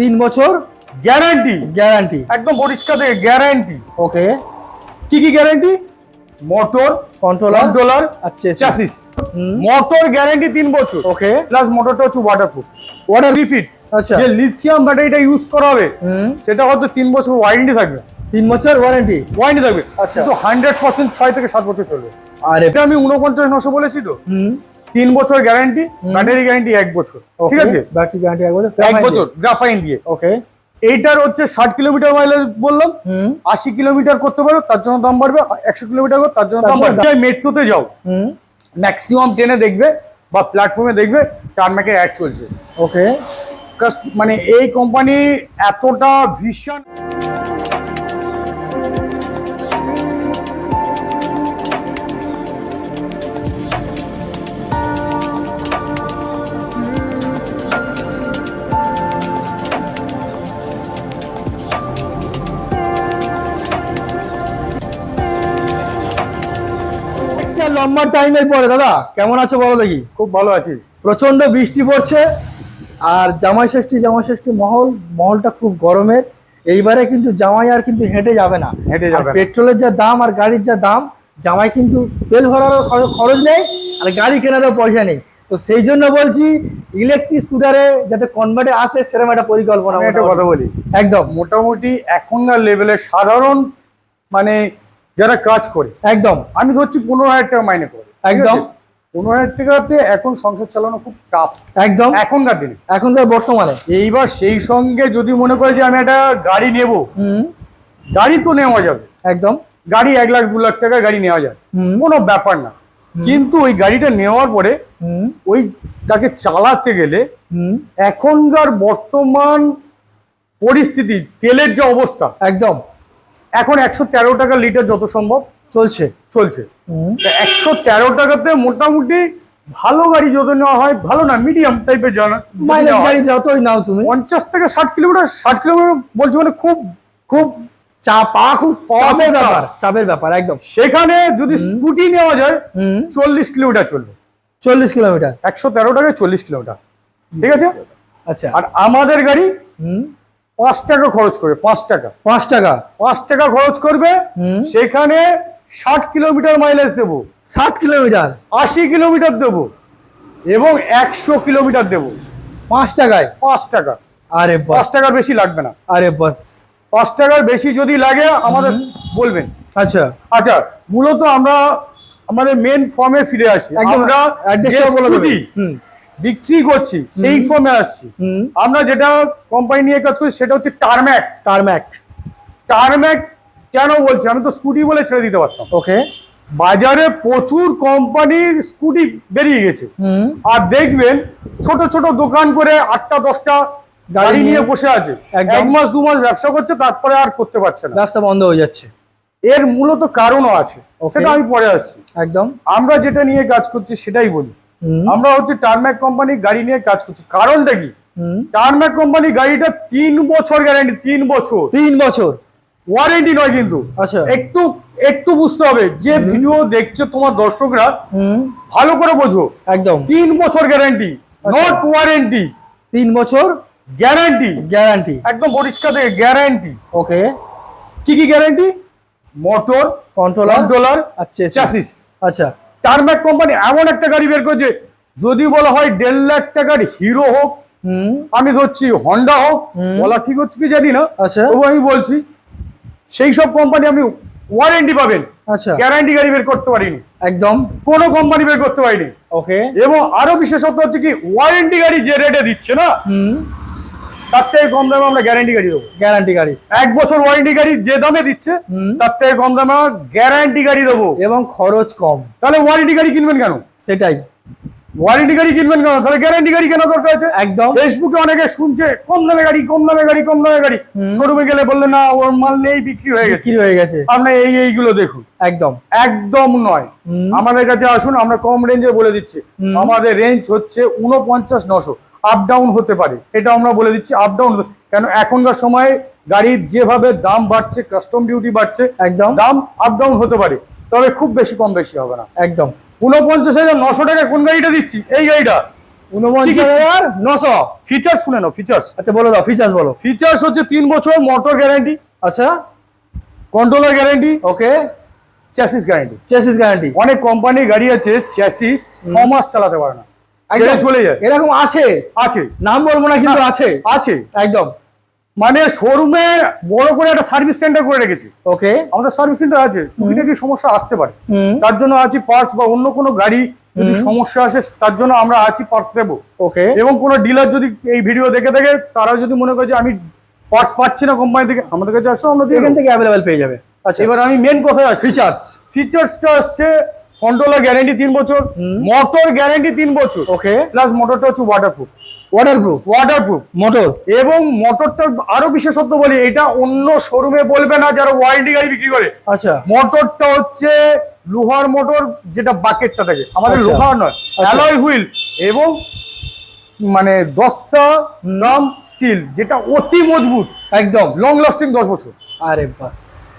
3 বছর guarantee guarantee একদম পরিষ্কার থেকে গ্যারান্টি। ওকে। কি কি গ্যারান্টি? মোটর, কন্ট্রোলার, আচ্ছা চ্যাসিস। মোটর গ্যারান্টি 3 বছর। ওকে। প্লাস মোটরটা হচ্ছে ওয়াটারপ্রুফ, ওয়াটার রিফিট। আচ্ছা। যে লিথিয়াম ব্যাটারিটা ইউজ করা হবে সেটা হয়তো 3 বছর ওয়ারেন্টি থাকবে। 3 বছর ওয়ারেন্টি থাকবে। আচ্ছা। তো 100% 6 থেকে 7 বছর চলবে। আরে এটা আমি 49,900 বলেছি তো। 3 বছর গ্যারান্টি, ব্যাটারি গ্যারান্টি 1 বছর। ঠিক আছে, ব্যাটারি গ্যারান্টি 1 বছর, 1 বছর গ্রাফাইন দিয়ে। ওকে। এইটার হচ্ছে 60 কিলোমিটার মাইলেজ বললাম। 80 কিলোমিটার করতে পারো, তার জন্য দাম বাড়বে। 100 কিলোমিটার করো, তার জন্য দাম বাড়বে। মেট্রোতে যাও, ম্যাক্সিমাম ট্রেনে দেখবে বা প্ল্যাটফর্মে দেখবে টার্মাকের অ্যাড চলছে। ওকে। মানে এই কোম্পানি এতটা ভীষণ। লম্বা টাইমের পরে দাদা কেমন আছো বলো দেখি? খুব ভালো আছি। প্রচন্ড বৃষ্টি পড়ছে আর জামাই ষষ্ঠী মহলটা খুব গরমের। এইবারে কিন্তু জামাই আর কিন্তু হেঁটে যাবে না। পেট্রোলের যা দাম আর গাড়ির যা দাম, জামাই কিন্তু তেল ভরারও খরচ নেই আর গাড়ি কেনারও পয়সা নেই। তো সেই জন্য বলছি ইলেকট্রিক স্কুটারে যাতে কনভার্টে আসে সেরকম একটা পরিকল্পনা। একটা কথা বলি, একদম মোটামুটি এখনকার লেভেলে সাধারণ মানে যারা কাজ করে, একদম আমি ধরছি 15,000 টাকা মাইনে করে, একদম 15,000 টাকাতে এখন সংসার চালানো খুব টাফ। একদম এখনকার দিনে, এখনকার বর্তমানে। এইবার সেই সঙ্গে যদি মনে করে যে আমি একটা গাড়ি নেব, গাড়ি তো নেওয়া যাবে, একদম গাড়ি 1 লাখ 2 লাখ টাকা গাড়ি নেওয়া যায়, কোনো ব্যাপার না। কিন্তু ওই গাড়িটা নেওয়ার পরে ওই তাকে চালাতে গেলে এখনকার বর্তমান পরিস্থিতি, তেলের যে অবস্থা, একদম এখন 113 টাকা লিটার যত সম্ভব চলছে। 113 টাকাতে মোটামুটি ভালো গাড়ি যত নেওয়া হয়, ভালো না মিডিয়াম টাইপের মাইলেজ গাড়ি যতই নাও তুমি 50 থেকে 60 কিলোমিটার, 60 কিলোমিটার বলছো মানে খুব খুব চাপের ব্যাপার একদম। সেখানে যদি স্কুটি নেওয়া যায় 40 কিলোমিটার চলবে। 40 কিলোমিটার 113 টাকায় 40 কিলোমিটার, ঠিক আছে। আচ্ছা, আর আমাদের গাড়ি 5 টাকা খরচ করবে, 5 টাকা খরচ করবে। সেখানে 60 কিলোমিটার মাইলেজ দেবো, 60 কিলোমিটার 80 কিলোমিটার দেবো এবং 100 কিলোমিটার দেবো 5 টাকায়। 5 টাকা। আরে 5 টাকার বেশি লাগবে না। আরে বাস 5 টাকার বেশি যদি লাগে আমাদের বলবেন। আচ্ছা আচ্ছা, মূলত আমরা আমাদের মেন ফর্মে ফিরে আসি। আমরা বিক্রি করছি সেই ফর্মে আসছি। আমরা যেটা কোম্পানি নিয়ে কাজ করি সেটা হচ্ছে টারম্যাক। কেন বলছি? আমি তো স্কুটি বলে ছেড়ে দিতে পারতাম। ওকে। বাজারে প্রচুর কোম্পানির স্কুটি বেরিয়ে গেছে, আর দেখবেন ছোট ছোট দোকান করে 8টা 10টা গাড়ি নিয়ে বসে আছে। 1 মাস 2 মাস ব্যবসা করছে, তারপরে আর করতে পারছে না, ব্যবসা বন্ধ হয়ে যাচ্ছে। এর মূলত কারণও আছে, সেটা আমি পরে আসছি। একদম আমরা যেটা নিয়ে কাজ করছি সেটাই বলি। আমরা হচ্ছে টারম্যাক কোম্পানি গাড়ি নিয়ে কাজ করছি। কারণটা কি? টারম্যাক কোম্পানি গাড়িটা 3 বছর গ্যারান্টি। 3 বছর ওয়ারেন্টি নয় কিন্তু। আচ্ছা, একটু বুঝতে হবে, যে ভিডিও দেখছে তোমার দর্শকরা ভালো করে বোঝো। একদম 3 বছর গ্যারান্টি, নট ওয়ারেন্টি। 3 বছর গ্যারান্টি একদম পরিষ্কার থেকে গ্যারান্টি। ওকে। কি কি গ্যারান্টি? মোটর, কন্ট্রোলার, আচ্ছা চ্যাসিস। আচ্ছা, টারম্যাক কোম্পানি এমন একটা গাড়ি বের করেছে, যদি বলা হয় 1.5 লাখ টাকার হিরো হোক, আমি ধরছি হন্ডা হোক, বলা ঠিক হচ্ছে কি জানি না, তবু আমি বলছি সেই সব কোম্পানি আপনি ওয়ারেন্টি পাবেন। আচ্ছা, গ্যারান্টি গাড়ি বের করতে পারিনি, একদম কোনো কোম্পানি বের করতে পারিনি। ওকে। এবং আরো বিশেষত্ব হচ্ছে কি, ওয়ারেন্টি গাড়ি যে রেটে দিচ্ছে না, তার থেকে কম দামে আমরা গ্যারান্টি গাড়ি দেবো। 1 বছর ওয়ারেন্টি গাড়ি যে দামে দিচ্ছে, তার থেকে কম দামে গ্যারান্টি গাড়ি দেবো, এবং খরচ কম। তাহলে ওয়ারেন্টি গাড়ি কিনবেন কেন? সেটাই, ওয়ারেন্টি গাড়ি কিনবেন কেন? তাহলে গ্যারান্টি গাড়ি কেনা দরকার আছে। একদম। ফেসবুকে অনেকে শুনছে কম দামে গাড়ি, শোরুমে গেলে বললে না ওর মাল নেই, বিক্রি হয়ে গেছে। আপনার এইগুলো দেখুন। একদম নয়, আমাদের কাছে আসুন, আমরা কম রেঞ্জে বলে দিচ্ছি। আমাদের রেঞ্জ হচ্ছে 49,900। আপ ডাউন হতে পারে, এটা আমরা বলে দিচ্ছি। আপ ডাউন কেন? এখনকার সময় গাড়ির যেভাবে দাম বাড়ছে, কাস্টম ডিউটি বাড়ছে, একদম দাম আপ ডাউন হতে পারে, তবে খুব বেশি কম বেশি হবে না। একদম 49,900 টাকা কোন গাড়িটা দিচ্ছি? এই গাড়িটা 49,900। ফিচার্স শুনে নাও, ফিচার্স। আচ্ছা বলো দাও, ফিচার্স বলো। ফিচার্স হচ্ছে 3 বছর মোটর গ্যারান্টি, আচ্ছা, কন্ট্রোলার গ্যারান্টি, ওকে, চ্যাসিস গ্যারান্টি। Chassis guarantee. অনেক কোম্পানির গাড়ি আছে চ্যাসিস 6 মাস চালাতে পারে না, ছেড়ে চলে যায়। এরকম আছে, আছে, নাম বলবো না কিন্তু আছে, আছে একদম। মানে শোরুমে বড় করে একটা সার্ভিস সেন্টার করে রেখেছি। ওকে, আমাদের সার্ভিস সেন্টার আছে, টুকিটাকি সমস্যা আসতে পারে, তার জন্য আছি পার্টস, বা অন্য কোনো গাড়ি যদি সমস্যা আসে তার জন্য আমরা আছি, পার্টস দেবো। ওকে, এবং কোনো ডিলার যদি এই ভিডিও দেখে থাকে, তারা যদি মনে করে যে আমি পার্টস পাচ্ছি না কোম্পানি থেকে, আমাদের কাছে আসো, আমরা এখান থেকে অ্যাভেলেবেল পেয়ে যাবে। আচ্ছা, এবার আমি মেন কথায় আসি। ফিচার্স। ফিচার্সটা আসছে কন্ট্রোলার গ্যারান্টি 3 বছর, মোটর গ্যারান্টি 3 বছর, ওকে, প্লাস মোটরটা হচ্ছে ওয়াটারপ্রুফ। Waterproof motor. এবং মোটরটার আরো বিশেষত্ব বলি, এটা অন্য শোরুমে বলবে না যারা ওয়ারেন্টি গাড়ি বিক্রি করে। আচ্ছা, মোটরটা হচ্ছে লোহার মোটর, যেটা বাকেটটা থাকে, আমাদের আচ্ছা, লোহার নয়, অ্যালয় হুইল, এবং মানে দস্তা ড্রাম স্টিল, যেটা অতি মজবুত, একদম লং লাস্টিং 10 বছর। আরে বাস,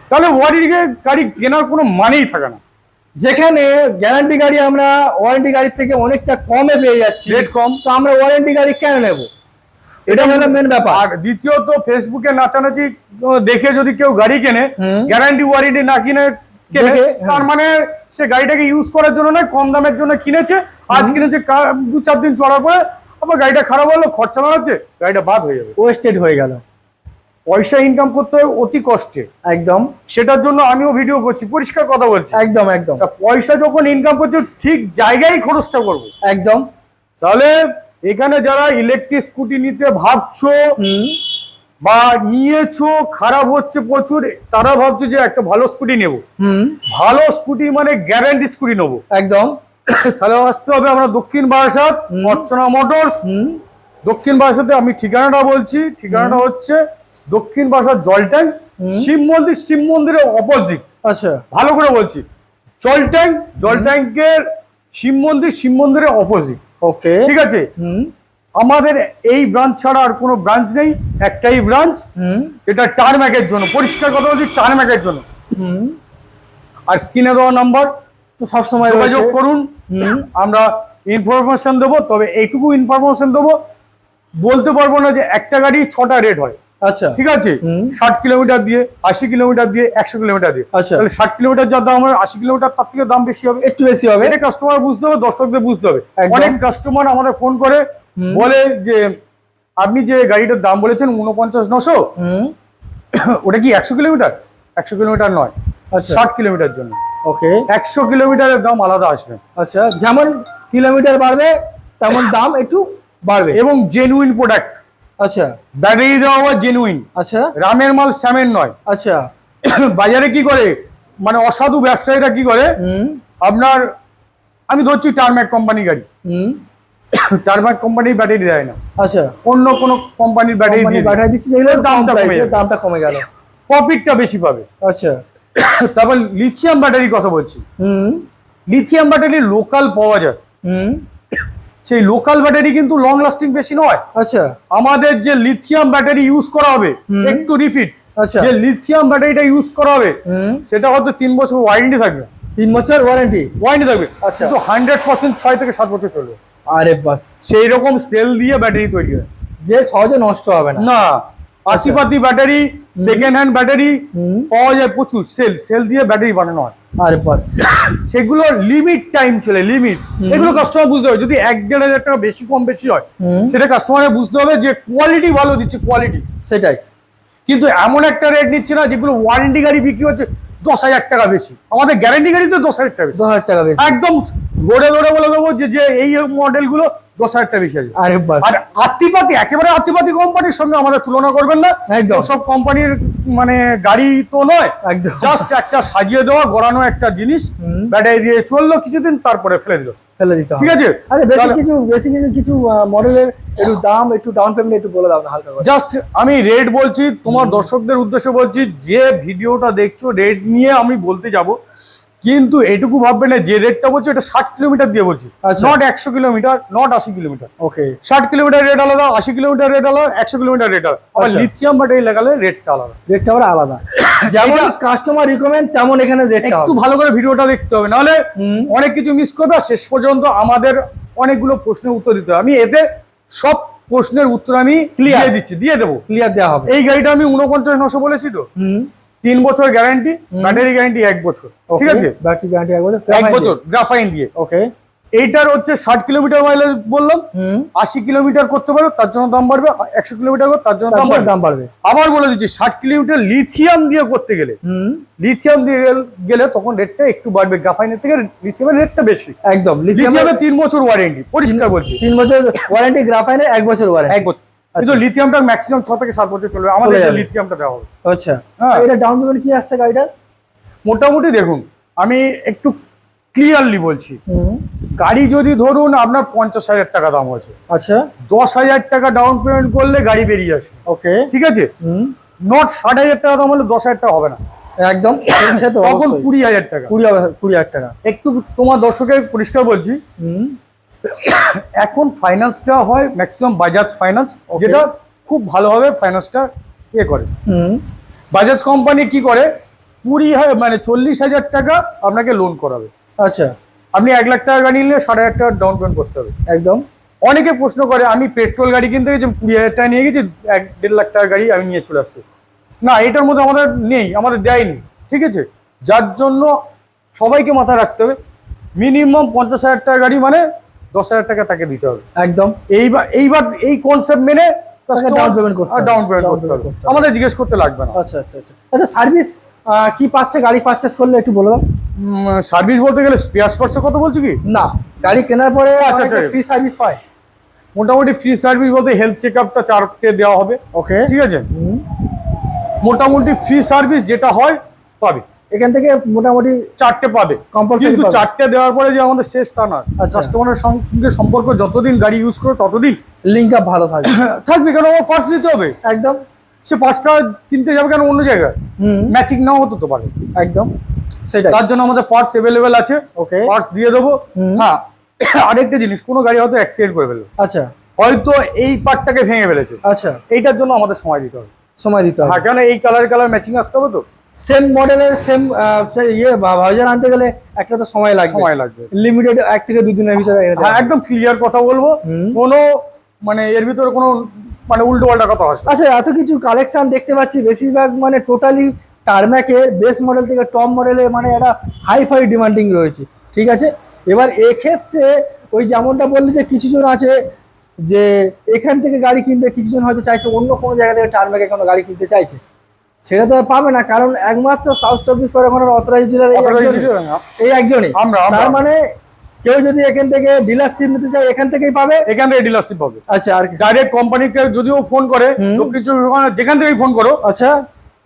তাহলে ওয়ারেন্টি গাড়ি কেনার কোনো মানেই থাকে না। যেখানে গ্যারান্টি গাড়ি আমরা ওয়ারেন্টি গাড়ির থেকে অনেকটা কমে পেয়ে যাচ্ছি, রেট কম, তো আমরা ওয়ারেন্টি গাড়ি কেন নেব? এটা হলো মেন ব্যাপার। আর দ্বিতীয়ত ফেসবুকে নাচানাচি দেখে যদি কেউ গাড়ি কেনে, গ্যারান্টি ওয়ারেন্টি না কিনে তার মানে সে গাড়িটাকে ইউজ করার জন্য নয়, কম দামের জন্য কিনেছে, আজ কিনেছে, 2-4 দিন চলার পরে আবার গাড়িটা খারাপ হলো, খরচা বাড়াচ্ছে, গাড়িটা বাদ হয়ে যাবে, ওয়েস্টেড হয়ে গেল। পয়সা ইনকাম করতে হয় অতি কষ্টে, একদম। সেটার জন্য আমিও ভিডিও করছি, পরিষ্কার কথা বলছি, একদম একদম। পয়সা যখন ইনকাম করছো ঠিক জায়গায় খরচটা করবো, একদম। তাহলে এখানে যারা ইলেকট্রিক স্কুটি নিতে ভাবছো বা নিয়েছো, খারাপ হচ্ছে প্রচুর, তারা ভাবছো যে একটা ভালো স্কুটি নেবো। ভালো স্কুটি মানে গ্যারান্টি স্কুটি নেবো, একদম। তাহলে আসতে হবে আমরা দক্ষিণ বারাসাত, অর্চনা মোটরস। দক্ষিণ বারাসাতে আমি ঠিকানাটা বলছি, ঠিকানাটা হচ্ছে দক্ষিণ বারাসাত জল ট্যাঙ্ক, শিব মন্দিরের অপোজিট। আচ্ছা, ভালো করে বলছি, জল ট্যাঙ্কের শিব মন্দিরের অপোজিট। ওকে, ঠিক আছে। আমাদের এই ব্রাঞ্চ ছাড়া আর কোনো ব্রাঞ্চ নেই, একটাই ব্রাঞ্চ, যেটা টারম্যাকের জন্য, পরিষ্কার কথা বলছি, টারম্যাকের জন্য। আর স্ক্রিনে দেওয়া নাম্বার তো সবসময় যোগাযোগ করুন, আমরা ইনফরমেশন দেবো। তবে এইটুকু ইনফরমেশন দেবো, বলতে পারবো না যে একটা গাড়ি 6টা রেট হয়। আচ্ছা, ঠিক আছে, 60 কিলোমিটার দিয়ে, 80 কিলোমিটার দিয়ে, 100 কিলোমিটার দিয়ে। আচ্ছা, তাহলে 60 কিলোমিটার যা দাম হয়, 80 কিলোমিটার তার থেকে দাম বেশি হবে, একটু বেশি হবে। এটা কাস্টমার বুঝতে হবে, দর্শকদের বুঝতে হবে। একদম। অনেক কাস্টমার আমাদের ফোন করে বলে যে আপনি যে গাড়িটার দাম বলেছেন 49,900, ওটা কি 100 কিলোমিটার? 100 কিলোমিটার নয়, আচ্ছা, 60 কিলোমিটার জন্য। ওকে, 100 কিলোমিটারের দাম আলাদা আসবে। আচ্ছা, যেমন কিলোমিটার বাড়বে তেমন দাম একটু বাড়বে। এবং জেনুইন প্রোডাক্ট, আচ্ছা, ব্যাটারি দেওয়া হয় জেনুইন, আচ্ছা, রামের মাল শ্যামের নয়। আচ্ছা, বাজারে কি করে, মানে অসাধু ব্যবসায়ীরা কি করে, আপনার আমি ধরছি টারম্যাক কোম্পানি গাড়ি, টারম্যাক কোম্পানির ব্যাটারি দেয় না, আচ্ছা, অন্য কোন কোম্পানির ব্যাটারি দিয়ে ব্যাটারি দিচ্ছে, যেগুলো দামটা কমে যাবে, দামটা কমে গেল, প্রফিটটা বেশি পাবে। আচ্ছা, তারপর লিথিয়াম ব্যাটারির কথা বলছি। লিথিয়াম ব্যাটারি লোকাল পাওয়া যায়, সেই লোকাল ব্যাটারি কিন্তু লং লাস্টিং বেশি নয়। আচ্ছা, আমাদের যে লিথিয়াম ব্যাটারি ইউজ করা হবে, একটু রিপিট, আচ্ছা, যে লিথিয়াম ব্যাটারিটা ইউজ করা হবে সেটা হয়তো 3 বছর ওয়ারেন্টি থাকবে, 3 বছর ওয়ারেন্টি থাকবে, আচ্ছা, কিন্তু 100% 6 থেকে 7 বছর চলবে। আরে বাস, সেই রকম সেল দিয়ে ব্যাটারি তৈরি হয়, যে সহজে নষ্ট হবে না। না, আশিপাতি ব্যাটারি, সেকেন্ড হ্যান্ড ব্যাটারি পাওয়া যায় প্রচুর, সেল দিয়ে ব্যাটারি বানানো হয়। আরে বাস, সেগুলো লিমিট টাইম চলে, লিমিট, এগুলো কাস্টমার বুঝতে হবে। যদি 1-1.5 হাজার টাকা বেশি কম বেশি হয়, সেটা কাস্টমারের বুঝতে হবে যে কোয়ালিটি ভালো দিচ্ছে, কোয়ালিটি সেটাই। কিন্তু এমন একটা রেট নিচ্ছে না যেগুলো ওয়ারেন্টি গাড়ি বিক্রি হচ্ছে 10,000 টাকা বেশি, আমাদের গ্যারান্টি গাড়ি তো 10,000 টাকা বেশি, 10,000 টাকা বেশি, একদম ধরে বলে দেবো যে এই মডেল গুলো 10,000 টাকা বেশি আছে। আরে বাস, আর একেবারে আত্মীপাতি কোম্পানির সঙ্গে আমাদের তুলনা করবেন না, একদম। সব কোম্পানির মানে গাড়ি তো নয়, একদম, জাস্ট একটা সাজিয়ে দেওয়া গড়ানো একটা জিনিস, ব্যাটারি দিয়ে চললো কিছুদিন, তারপরে ফেলে দিল, ফেলে দিতে হবে, ঠিক আছে। আচ্ছা, বেশি কিছু মডেলের একটু দাম, একটু ডাউন পেমেন্ট একটু বলে দাও না হালকা করে। জাস্ট আমি রেট বলছি, তোমার দর্শকদের উদ্দেশ্যে বলছি, যে ভিডিওটা দেখছো রেট নিয়ে আমি বলতে যাব, কিন্তু এটুকু ভাববে না যে রেটটা বলছি এটা 60 কিলোমিটার দিয়ে বলছি, not 100 kilometre, not 80 kilometre. Okay, 60 kilometre rate আলাদা, 80 কিলোমিটার রেট আলাদা, 100 কিলোমিটার রেট আলাদা। আবার লিথিয়াম ব্যাটারি লাগালে রেটটা আলাদা, রেটটা আবার আলাদা, যেমন কাস্টমার রিকমেন্ড তেমন এখানে রেটটা একটু ভালো করে ভিডিওটা দেখতে হবে, নাহলে অনেক কিছু মিস করবে। শেষ পর্যন্ত আমাদের অনেকগুলো প্রশ্নের উত্তর দিতে হবে। আমি এতে সব প্রশ্নের উত্তর আমি দিয়ে দেবো। ক্লিয়ার দেওয়া হবে। এই গাড়িটা আমি 49,900 বলেছি তো। 3 বছর গ্যারান্টি, ব্যাটারি গ্যারান্টি 1 বছর, ঠিক আছে? ব্যাটারি গ্যারান্টি 1 বছর গ্রাফাইন দিয়ে। ওকে। এইটার হচ্ছে 60 কিলোমিটার মাইলেজ বললাম, 80 কিলোমিটার করতে পারো তার জন্য দাম বাড়বে, 100 কিলোমিটার তার জন্য দাম বাড়বে। আবার বলে দিচ্ছি 60 কিলোমিটার লিথিয়াম দিয়ে করতে গেলে, লিথিয়াম দিয়ে গেলে তখন রেটটা একটু বাড়বে, গ্রাফাইনের থেকে লিথিয়ামের রেটটা বেশি। একদম, লিথিয়ামের 3 বছর ওয়ারেন্টি, পরিষ্কার বলছি। 3 বছর ওয়ারেন্টি, গ্রাফাইনের 1 বছর ওয়ারেন্টি। 1 বছর। কিন্তু লিথিয়ামটা ম্যাক্সিমাম 6 থেকে 7 বছর চলবে, আমাদের লিথিয়ামটা দেওয়া হবে। আচ্ছা, এটা ডাউন পেমেন্ট কি আসছে গাড়িটার? মোটামুটি দেখুন, আমি একটু ক্লিয়ারলি বলছি, গাড়ি যদি ধরুন আপনার 50,000 টাকা দাম আছে, আচ্ছা, 10,000 টাকা ডাউন পেমেন্ট করলে গাড়ি বেরিয়ে আসবে। ওকে, ঠিক আছে। নট 60,000 টাকা দাম হলে 10,000 টাকা হবে না, একদম। তখন 20,000 টাকা, 20,000 টাকা। একটু তোমার দর্শকের পরিষ্কার বলছি, এখন ফাইন্যান্সটা হয় ম্যাক্সিমাম বাজাজ ফাইন্যান্স, যেটা খুব ভালোভাবে ফাইন্যান্সটা করে। বাজাজ কোম্পানি কি করে, 20,000 মানে 40,000 টাকা আপনাকে লোন করাবে। আচ্ছা, আপনি 1 লাখ টাকা গাড়ি নিলে 60,000 টাকা ডাউন পেমেন্ট করতে হবে। একদম। অনেকে প্রশ্ন করে, আমি পেট্রোল গাড়ি কিনতে গেছি 20,000 টাকা নিয়ে গেছি, 1-1.5 লাখ টাকার গাড়ি আমি নিয়ে চলে আসছি। না, এটার মধ্যে আমাদের নেই, আমাদের দেয়নি, ঠিক আছে? যার জন্য সবাইকে মাথায় রাখতে হবে, মিনিমাম 50,000 টাকার গাড়ি মানে 10,000 টাকা তাকে দিতে হবে। একদম। এইবার এই কনসেপ্ট মেনে ডাউন পেমেন্ট করতে হবে, আমাদের জিজ্ঞেস করতে লাগবে না। আচ্ছা আচ্ছা আচ্ছা। আচ্ছা, সার্ভিস কি পাচ্ছে গাড়ি পারচেস করলে একটু বলো। সার্ভিস বলতে গেলে স্পেয়ার পার্টসের কথা বলছো কি? না, গাড়ি কেনার পরে আচ্ছা ফ্রি সার্ভিস পায়। মোটামুটি ফ্রি সার্ভিস বলতে হেলথ চেকআপটা 4টে দেওয়া হবে। ওকে, ঠিক আছে। মোটামুটি ফ্রি সার্ভিস যেটা হয় পাবে, এখান থেকে মোটামুটি 4টে পাবে কম্পালসারি। কিন্তু 4টে দেওয়ার পরে যে আমাদের শেষ তা না, কাস্টমারের সঙ্গে সম্পর্ক যতদিন গাড়ি ইউজ করো ততদিন লিঙ্ক আপ ভালো থাকবে কেন আমার ফার্স্ট দিতে হবে। একদম। সে 5টা কিনতে যাবে কেন অন্য জায়গায়, ম্যাচিং নাও হতে তো পারে। একদম, সেটাই। তার জন্য আমাদের পার্টস अवेलेबल আছে। ওকে, পার্টস দিয়ে দেবো। হ্যাঁ, আরেকটা জিনিস, কোনো গাড়ি হয়তো অ্যাক্সিডেন্ট করে ফেললো, আচ্ছা, হয়তো এই পার্টটাকে ভেঙে ফেলেছে, আচ্ছা, এইটার জন্য আমাদের সময় দিতে হবে। হ্যাঁ, কেন এই কালার ম্যাচিং আসতে হবে তো। সেম মডেলের সেম ভাউজার আনতে গেলে একটা তো সময় লাগবে, লিমিটেড 1 থেকে 2 দিনের ভিতরে। হ্যাঁ, একদম ক্লিয়ার কথা বলবো, কোনো মানে এর ভিতরে কোনো মানে উল্টো পাল্টা কথা আসবে। আচ্ছা, এত কিছু কালেকশন দেখতে পাচ্ছি, বেশিরভাগ মানে টোটালি টার্ম্যাকের বেস মডেল থেকে টপ মডেলে মানে একটা হাই ডিমান্ডিং রয়েছে, ঠিক আছে? এবার এক্ষেত্রে ওই যেমনটা বললি যে কিছুজন আছে যে এখান থেকে গাড়ি কিনবে, কিছুজন হয়তো চাইছে অন্য কোনো জায়গা থেকে টার্ম্যাকে কোনো গাড়ি কিনতে চাইছে, সেটা তো পাবে না, কারণ একমাত্র সাউথ 24 পরগনার অথরাইজড ডিলার এই একজনই। তার মানে কেউ যদি এখান থেকে ডিলারশিপ নিতে চায় এখান থেকেই পাবে, এখান থেকে ডিলারশিপ পাবে। আচ্ছা, আর ডাইরেক্ট কোম্পানিকে যদিও ফোন করে, দক্ষিণ 24 পরগনা যেখান থেকেই ফোন করো, আচ্ছা,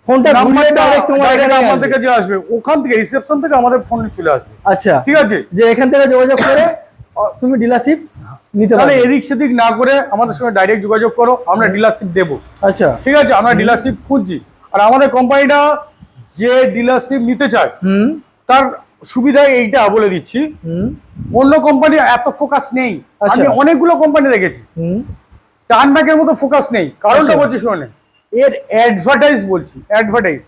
ফোনটা ঘুরিয়ে ডাইরেক্ট তোমার এখানে আমাদের কাছে আসবে, ওখান থেকে রিসেপশন থেকে আমাদের ফোন চলে আসবে। আচ্ছা, ঠিক আছে, যে এখান থেকে যোগাযোগ করে তুমি ডিলারশিপ নিতে পারবে। তাহলে এদিক সেদিক না করে আমাদের সঙ্গে ডাইরেক্ট যোগাযোগ করো, আমরা ডিলারশিপ দেবো। আচ্ছা, ঠিক আছে, আমরা ডিলারশিপ খুঁজছি। আর আমাদের কোম্পানিটা যে ডিলারশিপ নিতে চায় তার সুবিধা এইটা বলে দিচ্ছি, অন্য কোম্পানি এত ফোকাস নেই। আমি অনেকগুলো কোম্পানি দেখেছি, টার্নব্যাকের মতো ফোকাস নেই। কারণটা বলছি শুনে, এর অ্যাডভার্টাইজ বলছি, অ্যাডভার্টাইজ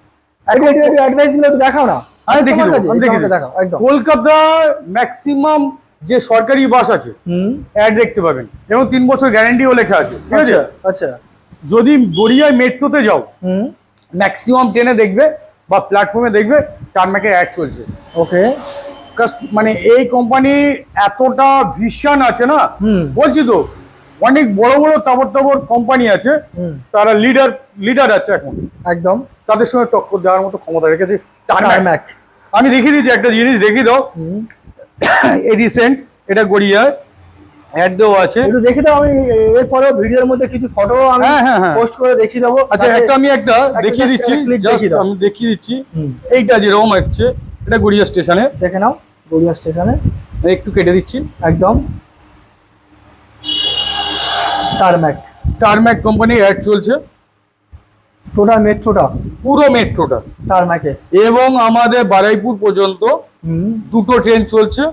গুলো দেখাও না। আমি দেখি কলকাতা ম্যাক্সিমাম যে সরকারি বাস আছে অ্যাড দেখতে পাবেন, এবং 3 বছর গ্যারান্টিও লেখা আছে। ঠিক আছে। আচ্ছা, যদি গড়িয়ায় মেট্রোতে যাও, ম্যাক্সিমাম ট্রেনে দেখবে বা প্ল্যাটফর্মে দেখবে টার্ম্যাকের অ্যাড চলছে। ওকে, মানে এই কোম্পানি এতটা ভিশন আছে না, বলছি তো, অনেক বড় বড় তাবর কোম্পানি আছে, তারা লিডার আছে এখন, একদম তাদের সঙ্গে টক্কর দেওয়ার মতো ক্ষমতা রেখেছে টার্ম্যাক। আমি দেখিয়ে দিচ্ছি একটা জিনিস, দেখিয়ে দাও। রিসেন্ট এটা গড়িয়ায় অ্যাড দেওয়া আছে, একটু দেখে দাও। আমি এরপরে ভিডিওর মধ্যে কিছু ফটো আমি পোস্ট করে দেখিয়ে দেবো। আচ্ছা, আমি একটা দেখিয়ে দিচ্ছি, আমি দেখিয়ে দিচ্ছি। এইটা যেরকম হচ্ছে, এটা গড়িয়া স্টেশনে, দেখে নাও। গড়িয়া স্টেশনে একটু কেটে দিচ্ছি, একদম টার্ম্যাক কোম্পানি অ্যাড চলছে, টোটাল মেট্রোটা, পুরো মেট্রোটা টার্ম্যাকের। এবং আমাদের বারুইপুর পর্যন্ত 2টো ট্রেন চলছে।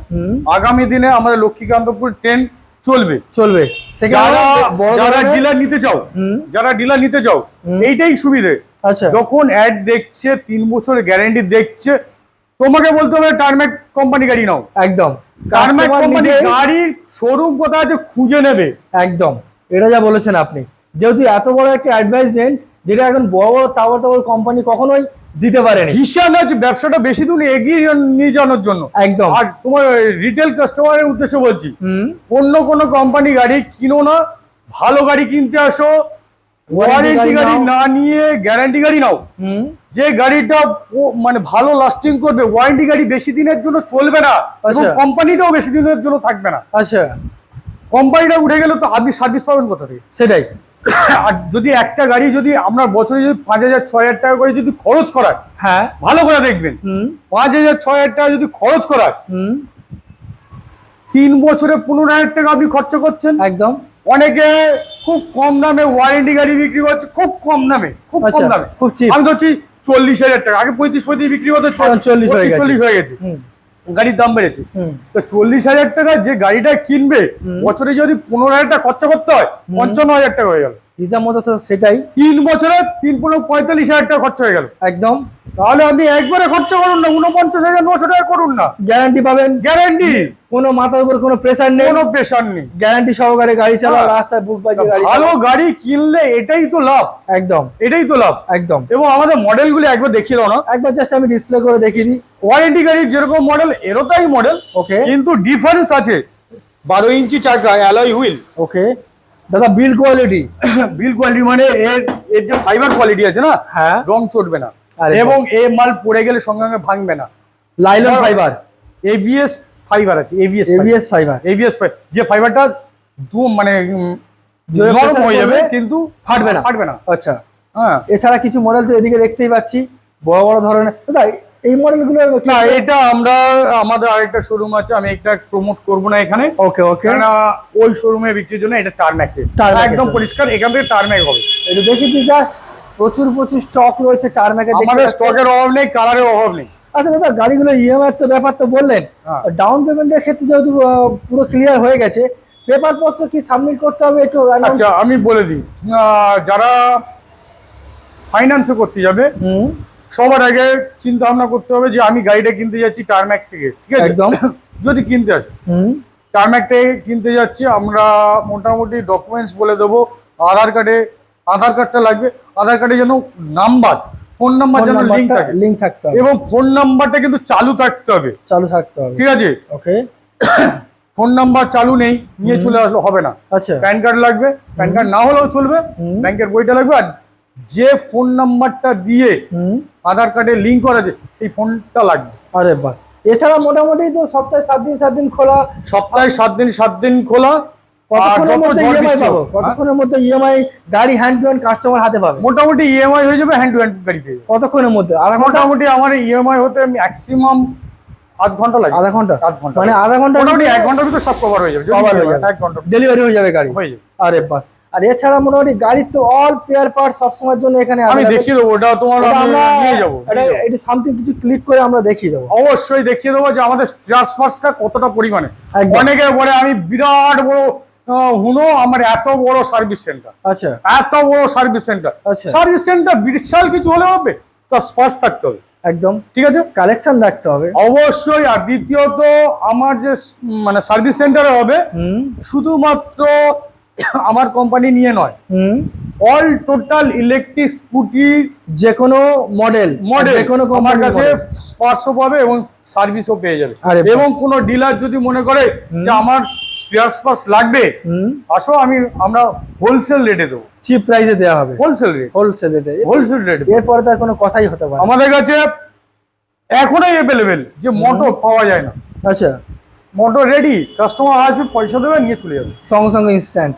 আগামী দিনে আমাদের লক্ষ্মীকান্তপুর ট্রেন চলবে। যারা ডিলার নিতে চাও, এইটাই সুবিধে। আচ্ছা, যখন অ্যাড দেখছে, 3 বছর গ্যারান্টি দেখছে, তোমাকে বলতে হবে টার্ম্যাক কোম্পানি গাড়ি নাও। একদম, টারম্যাক কোম্পানি গাড়ির শোরুম কোথায় আছে খুঁজে নেবে। একদম, এটা যা বলেছেন আপনি, যেহেতু এত বড় একটা অ্যাডভাইসমেন্ট যেটা এখন বড় বড় তাবড় কোম্পানি কখনোই দিতে পারেনি। ভিশন আছে ব্যবসাটা বেশি দূর এগিয়ে নিয়ে যাওয়ার জন্য। একদম। আর তোমার রিটেল কাস্টমারের উদ্দেশ্যে বলছি, অন্য কোনো কোম্পানি গাড়ি কিনো না, ভালো গাড়ি কিনতে আসো, ওয়ারেন্টি গাড়ি না নিয়ে গ্যারান্টি গাড়ি নাও। যে গাড়িটা মানে ভালো লাস্টিং করবে, ওয়ারেন্টি গাড়ি বেশি দিনের জন্য চলবে না এবং কোম্পানিটাও বেশি দিনের জন্য থাকবে না। আচ্ছা, কোম্পানিটা উঠে গেলে তো আপনি সার্ভিস পাবেন কোথা থেকে? সেটাই। আর যদি একটা গাড়ি যদি আমরা বছরে যদি 5,000 6,000 টাকা করে যদি খরচ করায়, হ্যাঁ ভালো করে দেখবেন, 5,000 6,000 টাকা যদি খরচ করায়, 3 বছরে 15,000 টাকা আপনি খরচা করছেন। একদম। অনেকে খুব কম দামে ওয়ারেন্টি গাড়ি বিক্রি করছে, খুব কম দামে, খুব কম দামে, খুব চিপ। আমি ধরছি 40,000 টাকা, আগে 35 বিক্রি হতো, 40 হয়ে গেছে, গাড়ির দাম বেড়েছে। তো 40,000 টাকা যে গাড়িটা কিনবে, বছরে যদি 15,000 টাকা খরচা করতে হয়, 55,000 টাকা হয়ে গেল হিসাব মতো। তো সেটাই, 3 বছরে 3 45,000 টাকা খরচা হয়ে গেল। একদম। তাহলে আপনি একবারে খরচা করুন না, 49,900 টাকা করুন না, গ্যারান্টি পাবেন, গ্যারান্টি, কোনো মাথার উপর কোনো প্রেসার নেই, কোনো প্রেসার নেই, গ্যারান্টি সহকারে গাড়ি চালাও, রাস্তায় বুক বাজিয়ে গাড়ি চালাও। ভালো গাড়ি কিনলে এটাই তো লাভ। একদম, এটাই তো লাভ। একদম। এবং আমাদের মডেলগুলো একবার দেখিয়ে দাও না। একবার জাস্ট আমি ডিসপ্লে করে দেখিয়ে দিই। ওয়ারেন্টি গাড়ির যেরকম মডেল এরও তাই মডেল, ওকে, কিন্তু ডিফারেন্স আছে। 12 ইঞ্চি চাকা, অ্যালয় হুইল। ওকে দাদা, বিল কোয়ালিটি, বিল কোয়ালিটি মানে এর যে ফাইবার কোয়ালিটি আছে না, হ্যাঁ, রং চটবে না এবং এই মাল পড়ে গেলে সঙ্গে সঙ্গে ভাঙবে না। লাইলন ফাইবার, এবিএস ফাইবার আছে, এবিএস ফাইবার, যে ফাইবারটা মানে নরম হয়ে যাবে কিন্তু ফাটবে না। আচ্ছা, হ্যাঁ। এছাড়া কিছু মডেল তো এদিকে দেখতেই পাচ্ছি, বড় বড় ধরনের। দাদা এই মডেলগুলো না, এটা আমাদের আরেকটা শোরুম আছে, আমি একটা প্রমোট করব না এখানে। ওকে, ওকে। কারণ ওই শোরুমে বিক্রির জন্য এটা টারম্যাকে একদম পরিষ্কার, এখান থেকে টারম্যাক হবে। এটা দেখেছি জাস্ট প্রচুর স্টক রয়েছে টারম্যাকে, আমাদের স্টকের অভাব নেই, কালারের অভাব নেই। আচ্ছা দাদা, গাড়িগুলো ইএমআই তো ব্যাপার তো বললেন, ডাউন পেমেন্টের ক্ষেত্রে যেহেতু পুরো ক্লিয়ার হয়ে গেছে, পেপার পত্র কি সাবমিট করতে হবে একটু? আচ্ছা, আমি বলে দিই, যারা ফাইন্যান্সে করতে যাবে সবার আগে চিন্তা ভাবনা করতে হবে যে আমি গাড়িটা কিনতে যাচ্ছি টারম্যাক থেকে, ঠিক আছে? একদম। যদি কিনতে আসে টারম্যাক থেকে কিনতে যাচ্ছি, আমরা মোটামুটি ডকুমেন্টস বলে দেবো। আধার কার্ডটা লাগবে, আধার কার্ডে যেন নাম্বার, ফোন নাম্বার যেন লিঙ্ক থাকতে হবে এবং ফোন নাম্বারটা কিন্তু চালু থাকতে হবে, ঠিক আছে? ওকে। ফোন নাম্বার চালু নেই নিয়ে চলে আসলে হবে না। আচ্ছা, প্যান কার্ড লাগবে, প্যান কার্ড না হলেও চলবে, ব্যাংকের বইটা লাগবে। আর যে ফোন নাম্বারটা দিয়ে আধার কার্ডে লিঙ্ক করা আছে সেই ফোনটা লাগবে। আরে বাস। এছাড়া মোটামুটি তো সপ্তাহে 7 দিন খোলা, সপ্তাহে 7 দিন খোলা। কতক্ষণের মধ্যে ইএমআই গাড়ি হ্যান্ড টু হ্যান্ড কাস্টমার হাতে পাবে? মোটামুটি ইএমআই হয়ে যাবে, হ্যান্ড টু হ্যান্ড গাড়ি পেয়ে যাবে কতক্ষণের মধ্যে? মোটামুটি আমার ইএমআই হতে ম্যাক্সিমাম আধ ঘন্টা লাগে। আধা ঘন্টা মানে আধা ঘন্টা, মোটামুটি 1 ঘন্টার ভিতরে সব কভার হয়ে যাবে। 1 ঘন্টা ডেলিভারি হয়ে যাবে গাড়ি। হয়ে যাবে। আরে বাস। আর এছাড়া মোটামুটি গাড়ির তো অল স্পেয়ার পার্ট সবসময়ের জন্য এখানে আমি দেখিয়ে দেবো, ওটা তোমার নিয়ে যাবো। এটা সামথিং কিছু ক্লিক করে আমরা দেখিয়ে দেবো, অবশ্যই দেখিয়ে দেবো যে আমাদের স্পেয়ার পার্টসটা কতটা পরিমাণে। অনেকে বলে আমি বিরাট বড় হুনো, আমার এত বড় সার্ভিস সেন্টার। আচ্ছা, এত বড় সার্ভিস সেন্টার। সার্ভিস সেন্টার বিশাল কিছু হলে হবে, তার স্পেয়ার থাকতে হবে, একদম ঠিক আছে, কালেকশন রাখতে হবে অবশ্যই। আর দ্বিতীয়ত আমার যে মানে সার্ভিস সেন্টারে হবে শুধুমাত্র আমার কোম্পানি নিয়ে নয়, অল টোটাল ইলেকট্রিক স্কুটি যে কোনো মডেল যে কোনো আমার কাছে স্পেয়ারও পাবে এবং সার্ভিসও পেয়ে যাবে। এবং কোন ডিলার যদি মনে করে যে আমার স্পেয়ার পার্টস লাগবে, আসো, আমরা হোলসেল রেটে দেবো, চিপ প্রাইসে দেওয়া হবে, হোলসেল রেট। এরপরে তার কোনো কথাই হতে পারে। আমাদের কাছে এখনই অ্যাভেলেবেল যে মোটর পাওয়া যায় না। আচ্ছা, মোটর রেডি, কাস্টমার আসবে, পয়সা দেবে, নিয়ে চলে যাবে সঙ্গে সঙ্গে ইনস্ট্যান্ট।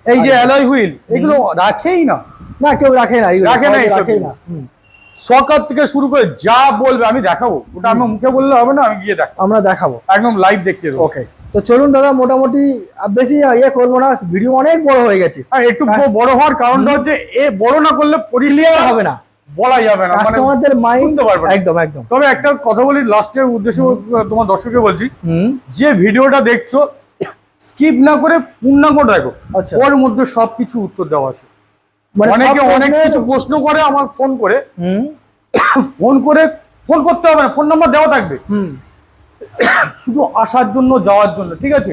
এই যে অ্যালয় হুইল, এগুলো রাখেই না, কেউ রাখে না। সকাল থেকে শুরু করে যা বলবে আমি দেখাবো, ওটা আমি মুখে বললে হবে না, আমি গিয়ে আমরা দেখাবো, একদম লাইভ দেখিয়ে দেবো। ওকে, তো চলুন দাদা, মোটামুটি বেশি করবো না, ভিডিও অনেক বড় হয়ে গেছে। একটু বড় হওয়ার কারণটা হচ্ছে বড় না করলে ক্লিয়ার হবে না, বলা যাবে না, কাস্টমারদের মাইন্ড বুঝতে পারবে না। একদম একদম। তবে একটা কথা বলি লাস্টের উদ্দেশ্যে, তোমার দর্শককে বলছি, যে ভিডিওটা দেখছো স্কিপ না করে পূর্ণাঙ্গ দেখো, ওর মধ্যে সবকিছু উত্তর দেওয়া আছে। অনেকে অনেক কিছু প্রশ্ন করে আমার ফোন করতে হবে না, ফোন নাম্বার দেওয়া থাকবে, শুধু আসার জন্য যাওয়ার জন্য, ঠিক আছে?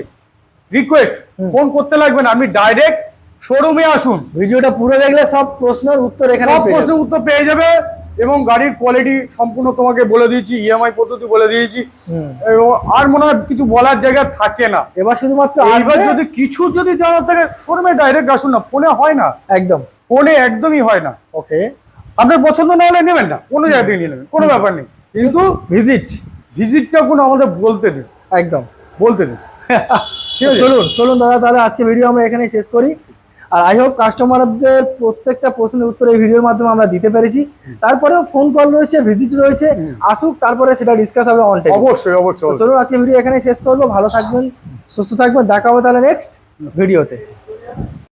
রিকোয়েস্ট, ফোন করতে লাগবে না, আপনি ডাইরেক্ট শোরুমে আসুন। ভিডিওটা পুরো দেখলে সব প্রশ্নের উত্তর এখানে সব প্রশ্নের উত্তর পেয়ে যাবে এবং গাড়ির কোয়ালিটি সম্পূর্ণ তোমাকে বলে দিয়েছি, ইএমআই পদ্ধতি বলে দিয়েছি। এবং আর মনে হয় কিছু বলার জায়গা থাকে না। এবার শুধুমাত্র এবার যদি কিছু যদি জানার থাকে শোরুমে ডাইরেক্ট আসুন না, ফোনে হয় না, একদম ফোনে একদমই হয় না। ওকে, আপনার পছন্দ না হলে নেবেন না, কোনো জায়গা থেকে নিয়ে নেবেন, কোনো ব্যাপার নেই, কিন্তু ভিজিটটা কোনো আমাদের বলতে দিন, একদম বলতে দিন। চলুন দাদা, তাহলে আজকে ভিডিও আমরা এখানে শেষ করি। আর আই হোপ কাস্টমারদের প্রত্যেকটা প্রশ্নের উত্তর এই ভিডিওর মাধ্যমে আমরা দিতে পেরেছি। তারপরেও ফোন কল রয়েছে, ভিজিট রয়েছে, আসুক, তারপরে সেটা ডিসকাস হবে অন টাইম। অবশ্যই অবশ্যই। চলুন আজকে ভিডিও এখানে শেষ করবো। ভালো থাকবেন, সুস্থ থাকবেন, দেখা হবে তাহলে নেক্সট ভিডিওতে।